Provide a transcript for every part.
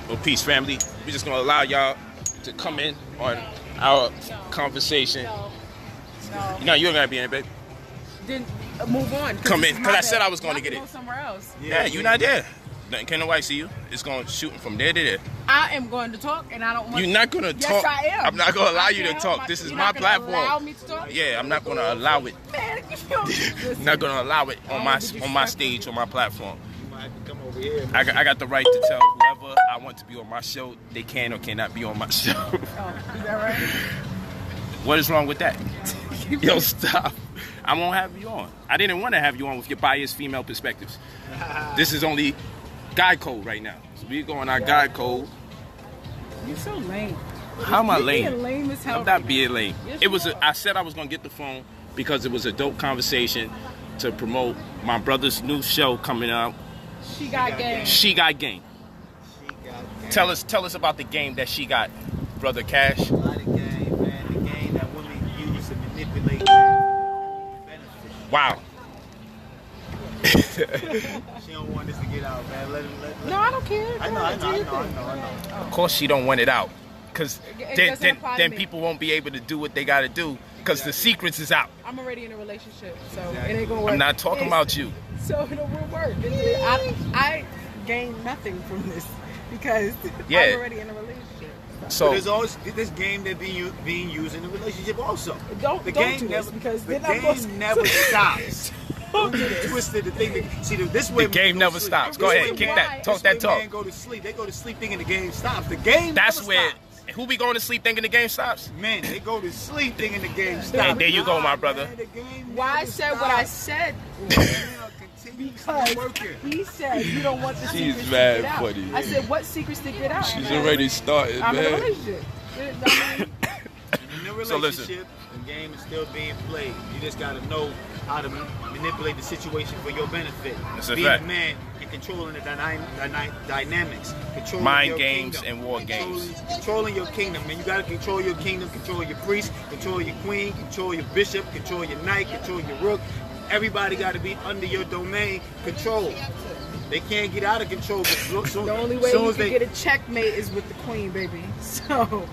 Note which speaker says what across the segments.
Speaker 1: Well, peace, family. We're just gonna allow y'all to come in on our conversation. No, you ain't gotta be in it, babe.
Speaker 2: Then move on.
Speaker 1: Come in, because I said I was gonna get it.
Speaker 2: Go somewhere else.
Speaker 1: Yeah, you're not there. Can't nobody see you. It's going shooting from there to there.
Speaker 2: I am going to talk, and I don't want.
Speaker 1: You're not gonna
Speaker 2: Yes,
Speaker 1: talk.
Speaker 2: I am.
Speaker 1: I'm not gonna allow you to talk. This is my platform.
Speaker 2: Allow me to talk?
Speaker 1: Yeah, I'm not gonna allow it.
Speaker 2: Man,
Speaker 1: I'm not gonna allow it on my stage, on my platform. I got the right to tell whoever I want to be on my show, they can or cannot be on my show.
Speaker 2: Oh, is that right?
Speaker 1: What is wrong with that? Yo, stop. I won't have you on. I didn't want to have you on with your biased female perspectives. This is only guy code right now. So we go on our guy code.
Speaker 2: You're so lame.
Speaker 1: How am I lame?
Speaker 2: Being lame as hell.
Speaker 1: I'm not being lame.
Speaker 2: Yes,
Speaker 1: It was. I said I was gonna get the phone because it was a dope conversation to promote my brother's new show coming out.
Speaker 2: She got game.
Speaker 1: She got game. Tell us about the game that she got, brother Cash.
Speaker 3: A lot of game, man. The game that women use to manipulate men for their benefit.
Speaker 1: Wow.
Speaker 3: She don't want this to get out, man. Let
Speaker 2: No, I don't care.
Speaker 3: I know.
Speaker 1: Of course she don't want it out, because
Speaker 2: It doesn't apply to
Speaker 1: then
Speaker 2: me.
Speaker 1: people won't be able to do what they got to do, because the secrets is out.
Speaker 2: I'm already in a relationship, so it ain't gonna work.
Speaker 1: I'm not talking about you.
Speaker 2: So it won't work. I gain nothing from this because
Speaker 1: Yeah.
Speaker 2: I'm already in a relationship.
Speaker 1: So
Speaker 3: there's always this game that being used in a relationship also.
Speaker 2: Don't
Speaker 3: The
Speaker 2: do
Speaker 3: game
Speaker 2: this
Speaker 3: never
Speaker 2: because
Speaker 3: the
Speaker 2: then I'm
Speaker 3: game
Speaker 2: supposed
Speaker 3: never
Speaker 2: to
Speaker 3: stops.
Speaker 2: Don't do this.
Speaker 3: Twisted the thing. See, this way
Speaker 1: the game
Speaker 3: women go
Speaker 1: never
Speaker 3: to sleep.
Speaker 1: stops. Go
Speaker 3: This
Speaker 1: ahead,
Speaker 3: way
Speaker 1: kick
Speaker 2: why?
Speaker 1: that. Talk
Speaker 3: this
Speaker 1: that
Speaker 3: way
Speaker 1: talk.
Speaker 3: Men go to sleep. They go to sleep thinking the game stops. The game
Speaker 1: That's
Speaker 3: never
Speaker 1: where.
Speaker 3: stops.
Speaker 1: Who be going to sleep thinking the game stops?
Speaker 3: Men, they go to sleep thinking the game stops.
Speaker 1: Hey, there you go, my brother.
Speaker 3: Man, the game
Speaker 2: Why I
Speaker 3: never
Speaker 2: said what I
Speaker 3: stops.
Speaker 2: said
Speaker 3: Because
Speaker 2: because he said you don't want the
Speaker 4: She's
Speaker 2: secrets
Speaker 4: mad
Speaker 2: to get out.
Speaker 4: funny,
Speaker 2: I said what secrets to get out?
Speaker 4: She's already started,
Speaker 2: I'm in a
Speaker 4: man.
Speaker 2: relationship.
Speaker 3: in a
Speaker 1: So listen.
Speaker 3: relationship, the game is still being played. You just got to know how to manipulate the situation for your benefit.
Speaker 1: That's a
Speaker 3: Being
Speaker 1: fact.
Speaker 3: a man and controlling the dynamics. Controlling
Speaker 1: Mind
Speaker 3: your
Speaker 1: games
Speaker 3: kingdom.
Speaker 1: and war games.
Speaker 3: Controlling your kingdom, man. You got to control your kingdom, control your priest, control your queen, control your bishop, control your knight, control your rook. Everybody got to be under your domain control. They can't get out of control.
Speaker 2: The only way you can get a checkmate is with the queen, baby. So.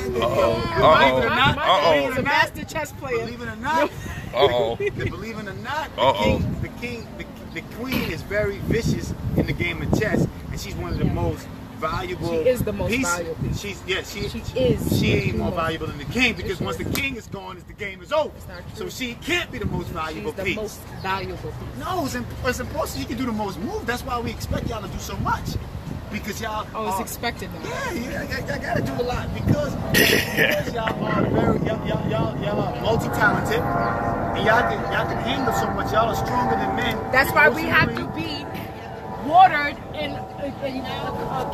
Speaker 3: Believe it
Speaker 1: Uh-oh.
Speaker 3: or not,
Speaker 2: My
Speaker 1: Uh-oh.
Speaker 2: is a master chess player.
Speaker 3: believe it or not,
Speaker 1: Uh-oh.
Speaker 3: believe it or not,
Speaker 1: Uh-oh.
Speaker 3: the queen is very vicious in the game of chess, and she's one of the most valuable.
Speaker 2: She is the most
Speaker 3: piece.
Speaker 2: valuable piece.
Speaker 3: She
Speaker 2: is
Speaker 3: She ain't
Speaker 2: the
Speaker 3: more
Speaker 2: most-
Speaker 3: valuable than the king because once the king is gone, the game is over.
Speaker 2: It's not
Speaker 3: So
Speaker 2: true.
Speaker 3: she can't be the most valuable
Speaker 2: She's the
Speaker 3: piece.
Speaker 2: most valuable piece.
Speaker 3: No, it's important. She can do the most move. That's why we expect y'all to do so much. Because y'all
Speaker 2: Oh, it's
Speaker 3: are-
Speaker 2: expected now.
Speaker 3: yeah, y'all gotta do a lot because y'all are y'all are multi-talented and y'all can handle so much. Y'all are stronger than men.
Speaker 2: That's why we have to be watered and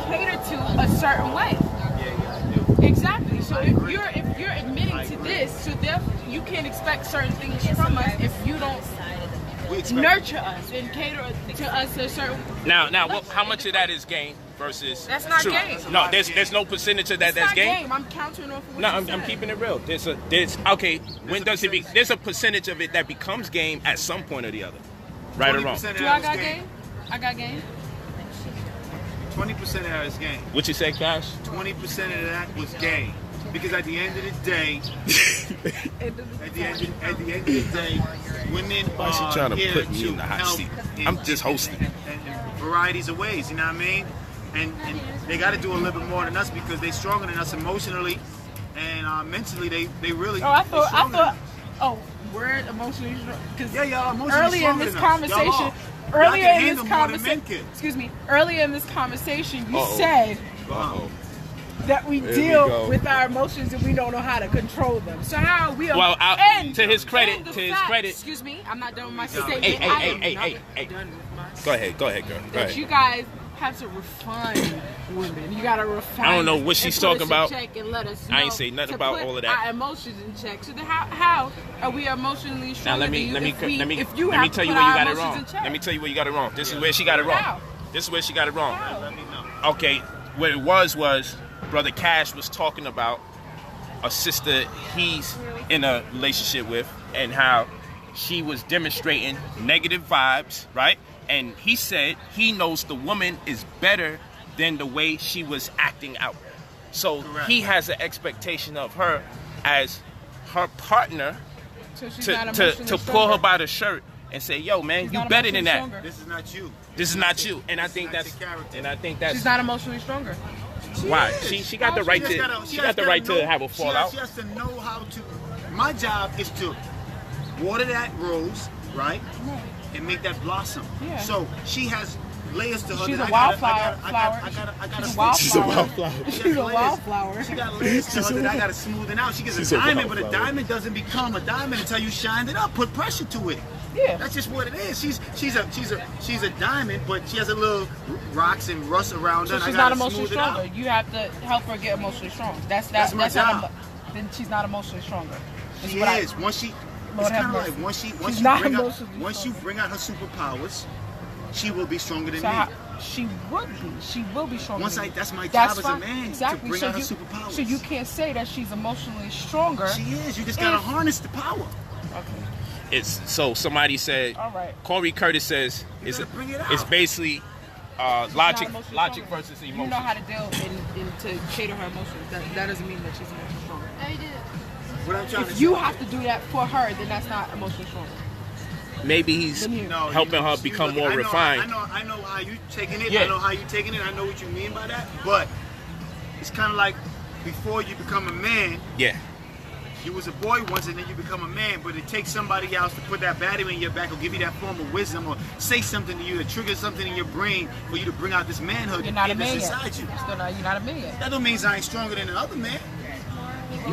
Speaker 2: catered to a certain way.
Speaker 3: Yeah, I do.
Speaker 2: Exactly. So if you're admitting to this, so therefore you can't expect certain things from us if you don't
Speaker 3: We expect
Speaker 2: nurture us and cater to us a certain.
Speaker 1: Now, how much of that is game versus?
Speaker 2: That's not
Speaker 1: true?
Speaker 2: game.
Speaker 1: No, there's no percentage of that
Speaker 2: It's
Speaker 1: that's
Speaker 2: not
Speaker 1: game.
Speaker 2: game. I'm countering off of what
Speaker 1: No,
Speaker 2: you
Speaker 1: I'm
Speaker 2: said.
Speaker 1: keeping it real. There's okay. When does it be? There's a percentage of it that becomes game at some point or the other, right or wrong.
Speaker 3: 20% of
Speaker 2: Do
Speaker 3: that
Speaker 2: I
Speaker 3: was
Speaker 2: got game? I got game.
Speaker 3: 20% of that is game.
Speaker 1: What you say, Cash?
Speaker 3: 20% of that was game. Because at the end of the day, at the end of the day, women
Speaker 1: Why she
Speaker 3: are
Speaker 1: trying to
Speaker 3: here
Speaker 1: put me
Speaker 3: to
Speaker 1: in the hot
Speaker 3: help
Speaker 1: seat?
Speaker 3: in-
Speaker 1: I'm just hosting.
Speaker 3: in varieties of ways, you know what I mean? And they got to do a little bit more than us because they're stronger than us emotionally and mentally. They really.
Speaker 2: Oh, I
Speaker 3: they
Speaker 2: thought.
Speaker 3: stronger than us.
Speaker 2: Oh, we're emotionally strong. Because
Speaker 3: Yeah, y'all emotionally
Speaker 2: earlier in
Speaker 3: stronger
Speaker 2: this
Speaker 3: than us. Y'all
Speaker 2: conversation,
Speaker 3: are.
Speaker 2: earlier
Speaker 3: Y'all can
Speaker 2: in this
Speaker 3: handle more than men
Speaker 2: conversation,
Speaker 3: can.
Speaker 2: excuse me, earlier in this conversation, you
Speaker 4: Uh-oh.
Speaker 2: said
Speaker 4: Uh-oh.
Speaker 2: that we
Speaker 4: There we
Speaker 2: deal
Speaker 4: go.
Speaker 2: with our emotions and we don't know how to control them. So how are we?
Speaker 1: Well,
Speaker 2: and
Speaker 1: to his credit,
Speaker 2: and the
Speaker 1: to his
Speaker 2: fact-
Speaker 1: credit.
Speaker 2: Excuse me, I'm not done with my
Speaker 3: Hey,
Speaker 2: statement.
Speaker 1: hey,
Speaker 2: I
Speaker 1: hey,
Speaker 2: am
Speaker 1: hey,
Speaker 2: not
Speaker 1: hey, hey.
Speaker 2: done with my
Speaker 1: Go ahead, girl. Go
Speaker 2: that
Speaker 1: ahead.
Speaker 2: you guys have to refine women. You gotta refine.
Speaker 1: I don't know
Speaker 2: us
Speaker 1: what she's
Speaker 2: and put
Speaker 1: talking
Speaker 2: us
Speaker 1: about.
Speaker 2: in check and let us
Speaker 1: I ain't
Speaker 2: know
Speaker 1: say nothing
Speaker 2: to
Speaker 1: about
Speaker 2: put
Speaker 1: all of that.
Speaker 2: Our emotions in check. So then how are we emotionally
Speaker 1: Now
Speaker 2: stronger
Speaker 1: let me
Speaker 2: than you if you
Speaker 1: let
Speaker 2: have
Speaker 1: me
Speaker 2: to
Speaker 1: tell you
Speaker 2: put
Speaker 1: where you
Speaker 2: our
Speaker 1: got it
Speaker 2: emotions
Speaker 1: wrong.
Speaker 2: in check?
Speaker 1: Let me tell you where you got it wrong. This is where she got it wrong.
Speaker 2: How?
Speaker 1: This is where she got it wrong.
Speaker 2: How?
Speaker 3: Let me know.
Speaker 1: Okay, what it was Brother Cash was talking about a sister he's in a relationship with and how she was demonstrating negative vibes, right? And he said he knows the woman is better than the way she was acting out. So
Speaker 3: Correct.
Speaker 1: he has an expectation of her as her partner
Speaker 2: So she's
Speaker 1: to
Speaker 2: not emotionally
Speaker 1: pull
Speaker 2: stronger.
Speaker 1: her by the shirt and say, "Yo, man,
Speaker 2: She's
Speaker 1: you
Speaker 2: not
Speaker 1: better than
Speaker 2: emotionally
Speaker 1: that.
Speaker 2: stronger.
Speaker 3: This is not you.
Speaker 1: This is not you." And I
Speaker 3: This is
Speaker 1: think
Speaker 3: not
Speaker 1: that's
Speaker 3: your character.
Speaker 1: and I think that's
Speaker 2: She's not emotionally stronger.
Speaker 1: why
Speaker 3: is.
Speaker 1: she got the right
Speaker 3: She
Speaker 1: to
Speaker 3: has
Speaker 1: she
Speaker 3: gotta
Speaker 1: got the right
Speaker 3: know-
Speaker 1: to have a
Speaker 3: she
Speaker 1: fallout.
Speaker 3: has to know how to. My job is to water that rose, right, and make that blossom.
Speaker 2: Yeah.
Speaker 3: So she has layers to her.
Speaker 2: She's
Speaker 3: that
Speaker 2: a
Speaker 3: I gotta-
Speaker 2: wildflower.
Speaker 3: I gotta
Speaker 2: She's a
Speaker 3: fix.
Speaker 2: wildflower. She's a
Speaker 3: layers.
Speaker 2: wildflower.
Speaker 3: She got layers to her that I gotta smoothen out. She gets
Speaker 4: She's
Speaker 3: a
Speaker 4: a
Speaker 3: diamond, but a
Speaker 4: wildflower.
Speaker 3: diamond doesn't become a diamond until you shine it up, put pressure to it.
Speaker 2: Yeah.
Speaker 3: That's just what it is. She's a diamond, but she has a little rocks and rust around her.
Speaker 2: So
Speaker 3: and I
Speaker 2: she's not
Speaker 3: gotta
Speaker 2: emotionally
Speaker 3: smooth it out.
Speaker 2: stronger. You have to help her get emotionally strong. That's
Speaker 3: my
Speaker 2: not
Speaker 3: job.
Speaker 2: then she's not emotionally stronger. Is
Speaker 3: She
Speaker 2: what
Speaker 3: is. Once she,
Speaker 2: Lord
Speaker 3: it's
Speaker 2: have
Speaker 3: kind of
Speaker 2: mercy.
Speaker 3: like once
Speaker 2: She's
Speaker 3: you
Speaker 2: not
Speaker 3: bring out,
Speaker 2: emotionally
Speaker 3: once you
Speaker 2: strong.
Speaker 3: bring out her superpowers, she will be stronger than
Speaker 2: So
Speaker 3: me.
Speaker 2: she would be. She will be stronger.
Speaker 3: Once
Speaker 2: than
Speaker 3: I-
Speaker 2: you.
Speaker 3: that's my job as a
Speaker 2: fine.
Speaker 3: man, to
Speaker 2: Exactly.
Speaker 3: bring
Speaker 2: so
Speaker 3: out her
Speaker 2: you,
Speaker 3: superpowers.
Speaker 2: So you can't say that she's emotionally stronger.
Speaker 3: She is. You just gotta
Speaker 2: If-
Speaker 3: harness the power.
Speaker 2: Okay.
Speaker 1: It's so somebody said.
Speaker 2: All right.
Speaker 1: Corey Curtis says it's
Speaker 3: gotta bring it out.
Speaker 1: it's basically
Speaker 2: Not
Speaker 1: logic
Speaker 2: emotionally
Speaker 1: logic
Speaker 2: stronger.
Speaker 1: versus
Speaker 2: You
Speaker 1: emotion.
Speaker 2: know how to deal in to cater her emotions. That doesn't mean that she's emotionally stronger.
Speaker 3: What I'm trying to
Speaker 2: If you
Speaker 3: say-
Speaker 2: have to do that for her, then that's not emotionally stronger.
Speaker 1: Maybe he's
Speaker 2: Then you-
Speaker 3: No,
Speaker 1: helping her become more refined.
Speaker 3: I know how you taking it.
Speaker 1: Yeah.
Speaker 3: I know how you taking it. I know what you mean by that. But it's kind of like before you become a man,
Speaker 1: Yeah.
Speaker 3: you was a boy once and then you become a man, but it takes somebody else to put that battery in your back or give you that form of wisdom or say something to you to trigger something in your brain for you to bring out this manhood
Speaker 2: You're not a
Speaker 3: that's
Speaker 2: man yet.
Speaker 3: inside you.
Speaker 2: You're not a man yet.
Speaker 3: That don't mean I ain't stronger than another man.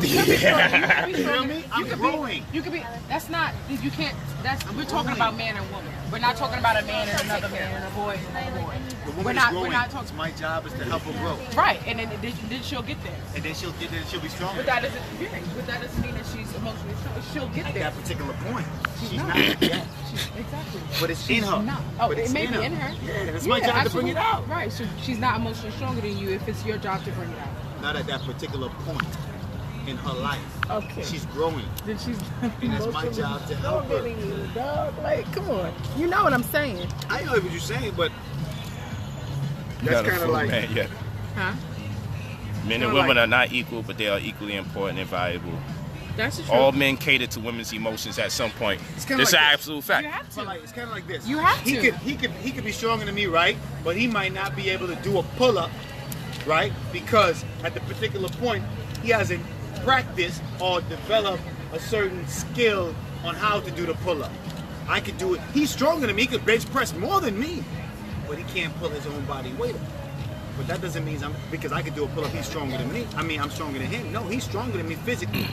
Speaker 2: You
Speaker 3: feel me? I'm growing.
Speaker 2: You could be. That's not. You can't. That's. We're talking about man and woman. We're not talking about a man and another man and a boy and a boy.
Speaker 3: The woman
Speaker 2: We're
Speaker 3: is
Speaker 2: not.
Speaker 3: growing.
Speaker 2: We're not talking.
Speaker 3: My job is to help her grow,
Speaker 2: Right, and then she'll get there.
Speaker 3: and then she'll get there. She'll be stronger.
Speaker 2: But that doesn't. But that doesn't mean that she's emotionally strong. She'll get
Speaker 3: At
Speaker 2: there.
Speaker 3: that particular point, she's
Speaker 2: not.
Speaker 3: not yet.
Speaker 2: Exactly.
Speaker 3: But it's in her.
Speaker 2: Not. Oh,
Speaker 3: But
Speaker 2: it
Speaker 3: it's
Speaker 2: may be in her.
Speaker 3: Yeah, it's my job to bring it out.
Speaker 2: Right. So she's not emotionally stronger than you if it's your job to bring it out.
Speaker 3: Not at that particular point in her life.
Speaker 2: Okay.
Speaker 3: She's growing.
Speaker 2: Then she's
Speaker 3: And that's my job to help her.
Speaker 2: you, dog. Like, come on. You know what I'm saying?
Speaker 3: I know what you're saying, but
Speaker 4: You're
Speaker 3: that's
Speaker 4: not a
Speaker 3: kind of
Speaker 4: full
Speaker 3: like
Speaker 4: man yet.
Speaker 2: Huh?
Speaker 1: Men and
Speaker 3: Kinda
Speaker 1: women
Speaker 3: like-
Speaker 1: are not equal, but they are equally important and valuable.
Speaker 2: That's the truth.
Speaker 1: All men cater to women's emotions at some point.
Speaker 3: It's
Speaker 1: It's
Speaker 3: kinda
Speaker 1: an
Speaker 3: like this.
Speaker 1: absolute
Speaker 2: You
Speaker 1: fact.
Speaker 2: have to.
Speaker 3: But like, it's kind of like this.
Speaker 2: You have
Speaker 3: he
Speaker 2: to.
Speaker 3: He could be stronger than me, right? But he might not be able to do a pull-up, right? Because at the particular point, he hasn't practiced or developed a certain skill on how to do the pull-up. I could do it. He's stronger than me. He could bench press more than me, but he can't pull his own body weight up. But that doesn't mean because I could do a pull-up, he's stronger than me. I mean, I'm stronger than him. No, he's stronger than me physically.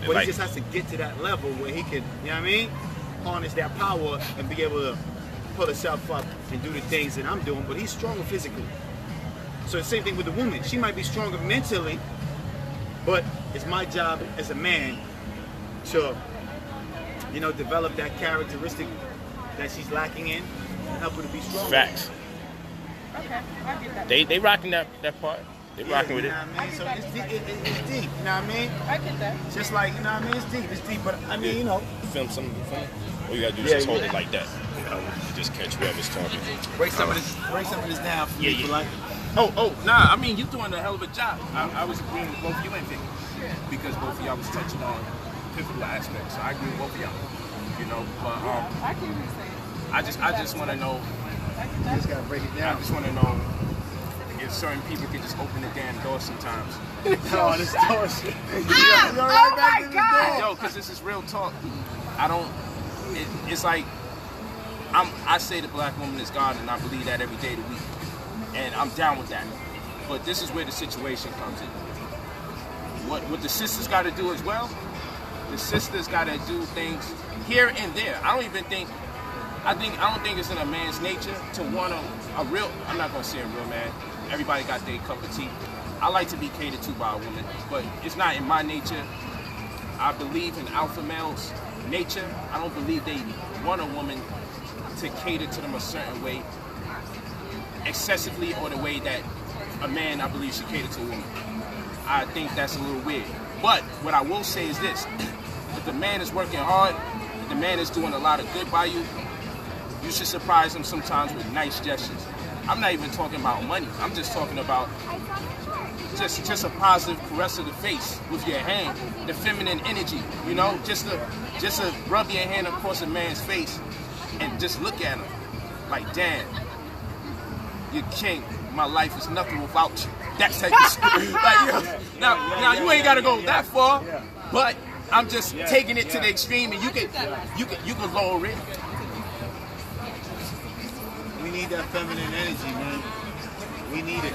Speaker 3: But
Speaker 1: Like-
Speaker 3: he just has to get to that level where he can, you know what I mean? Harness that power and be able to pull himself up and do the things that I'm doing, but he's stronger physically. So the same thing with the woman. She might be stronger mentally, but it's my job as a man to, you know, develop that characteristic that she's lacking in and help her to be stronger.
Speaker 1: Facts.
Speaker 2: Okay, I get that.
Speaker 1: They rocking that part. They rocking with
Speaker 3: you
Speaker 1: it.
Speaker 3: know what I mean? So it's deep, it's deep, you know what I mean?
Speaker 2: I get that.
Speaker 3: Just like, you know what I mean? It's deep, but I mean, you know,
Speaker 1: Film something. All you gotta do is
Speaker 3: Yeah,
Speaker 1: just hold
Speaker 3: yeah.
Speaker 1: it like that. You just catch whoever's talking.
Speaker 3: break some of this down for
Speaker 1: Yeah,
Speaker 3: me,
Speaker 1: yeah.
Speaker 3: Polight.
Speaker 1: Nah. I mean, you're doing a hell of a job. I was agreeing with both you and Vic because both of y'all was touching on pivotal aspects. So I agree with both of y'all. You know, but
Speaker 2: I can understand.
Speaker 1: I just want to know.
Speaker 3: You just gotta break it
Speaker 1: I
Speaker 3: down.
Speaker 1: just want to know if certain people can just open the damn door sometimes.
Speaker 3: Oh, this shit.
Speaker 2: Oh my God!
Speaker 1: Yo, because this is real talk. I don't. It's like I say the black woman is God, and I believe that every day of the week, and I'm down with that. But this is where the situation comes in. What the sisters got to do as well. The sisters got to do things here and there. I don't think it's in a man's nature to want a real. I'm not gonna say a real man. Everybody got their cup of tea. I like to be catered to by a woman, but it's not in my nature. I believe in alpha males' nature. I don't believe they want a woman to cater to them a certain way, excessively, or the way that a man, I believe, should cater to a woman. I think that's a little weird. But what I will say is this: if the man is working hard, if the man is doing a lot of good by you, you should surprise him sometimes with nice gestures. I'm not even talking about money. I'm just talking about just a positive caress of the face with your hand, the feminine energy, you know, just to rub your hand across a man's face and just look at him like, damn, you're king. My life is nothing without you. That type of shit. Like, you know, now you ain't gotta go that far, but I'm just taking it to the extreme, and you can lower it.
Speaker 3: We need that feminine energy, man. We need it.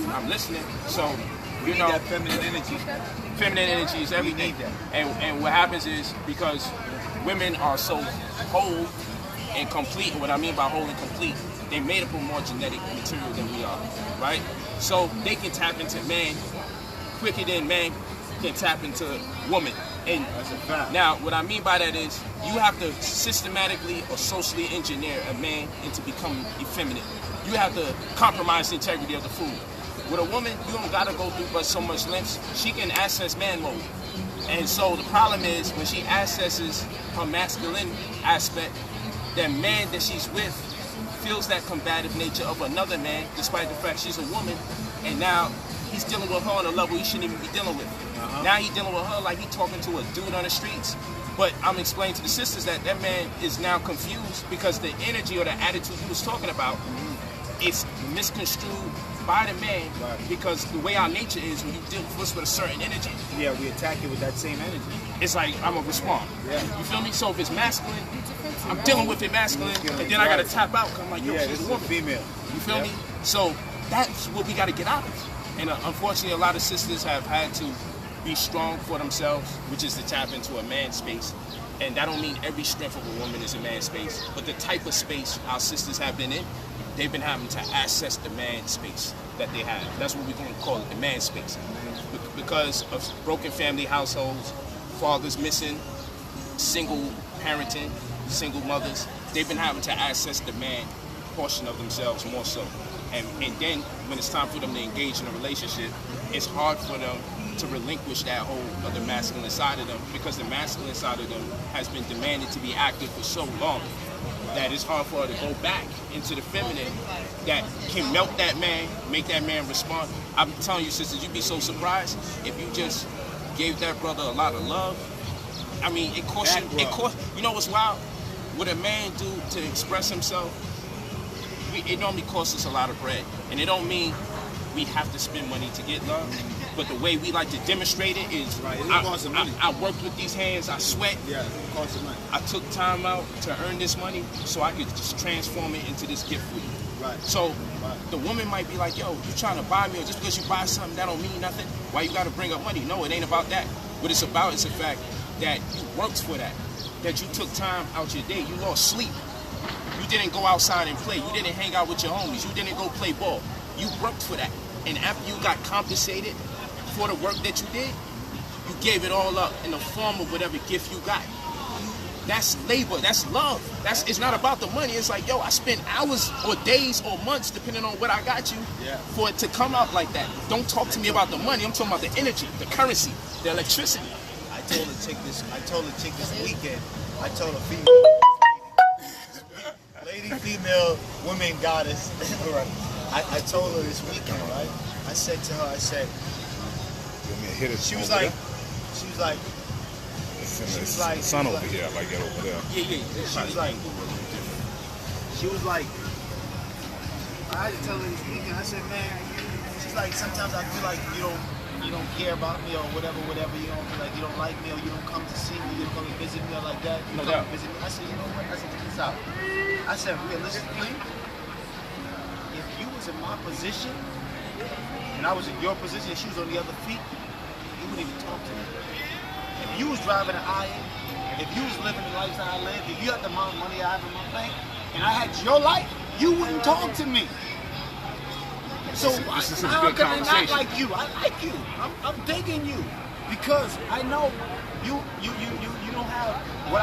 Speaker 1: I'm listening. So,
Speaker 3: We need that feminine energy.
Speaker 1: Feminine energy is everything.
Speaker 3: We need that.
Speaker 1: And what happens is, because women are so whole and complete, and what I mean by whole and complete, they're made up of more genetic material than we are, right? So they can tap into man quicker than man can tap into woman. And
Speaker 3: That's a fact.
Speaker 1: now, what I mean by that is, you have to systematically or socially engineer a man into becoming effeminate. You have to compromise the integrity of the food. With a woman, you don't gotta go through but so much lengths. She can access man mode. And so the problem is, when she accesses her masculine aspect, that man that she's with feels that combative nature of another man, despite the fact she's a woman, and now he's dealing with her on a level he shouldn't even be dealing with. Now he's dealing with her like he's talking to a dude on the streets. But I'm explaining to the sisters that that man is now confused because the energy or the attitude he was talking about is misconstrued by the man, because the way our nature is, when you deal with us with a certain energy,
Speaker 3: Yeah, we attack it with that same energy.
Speaker 1: it's like I'm gonna respond.
Speaker 3: Yeah.
Speaker 1: You feel me? So if it's masculine, I'm dealing with it masculine, and then I gotta tap out. 'Cause I'm like, yo,
Speaker 3: Yeah,
Speaker 1: she's
Speaker 3: this
Speaker 1: a
Speaker 3: is a
Speaker 1: woman.
Speaker 3: female.
Speaker 1: You feel me? So that's what we got to get out of. And unfortunately, a lot of sisters have had to be strong for themselves, which is to tap into a man's space. And that don't mean every strength of a woman is a man's space, but the type of space our sisters have been in, they've been having to access the man space that they have. That's what we're going to call it, the man space. Because of broken family households, fathers missing, single parenting, single mothers, they've been having to access the man portion of themselves more so. And then when it's time for them to engage in a relationship, it's hard for them to relinquish that whole other masculine side of them, because the masculine side of them has been demanded to be active for so long that it's hard for her to go back into the feminine that can melt that man, make that man respond. I'm telling you, sisters, you'd be so surprised if you just gave that brother a lot of love. I mean, it costs you, you know what's wild? What a man do to express himself, it normally costs us a lot of bread. And it don't mean we have to spend money to get love, but the way we like to demonstrate it is, I worked with these hands, I sweat.
Speaker 3: Yeah, it costs money.
Speaker 1: I took time out to earn this money so I could just transform it into this gift for you.
Speaker 3: Right.
Speaker 1: So the woman might be like, yo, you trying to buy me, or just because you buy something, that don't mean nothing? Why you got to bring up money? No, it ain't about that. What it's about is the fact that you worked for that you took time out your day. You lost sleep. You didn't go outside and play. You didn't hang out with your homies. You didn't go play ball. You worked for that. And after you got compensated for the work that you did, you gave it all up in the form of whatever gift you got. That's labor. That's love. It's not about the money. It's like, yo, I spent hours or days or months, depending on what I got you, for it to come out like that. Don't talk to me about the money. I'm talking about the energy, the currency, the electricity.
Speaker 3: I told her chick this weekend. I told her lady, female, woman goddess. I told her this weekend, right? I said to her, she was like,
Speaker 4: sun over here, I like that over there.
Speaker 1: Yeah.
Speaker 3: She was like, I had to tell her this weekend. I said, man, she's like, sometimes I feel like you don't care about me or whatever. You don't feel like you don't like me, or you don't come to see me, you don't come to visit me or like that. You
Speaker 1: No
Speaker 3: come
Speaker 1: doubt.
Speaker 3: to visit me. I said, you know what? I said, check this out. I said, realistically, if you was in my position and I was in your position and she was on the other feet, you wouldn't even talk to me. If you was driving an iron, if you was living the lifestyle I lived, if you had the amount of money I have in my bank, and I had your life, you wouldn't talk to me. So
Speaker 1: This is a
Speaker 3: how
Speaker 1: good
Speaker 3: can I not
Speaker 1: conversation.
Speaker 3: like you? I like you. I'm digging you because I know you don't have what I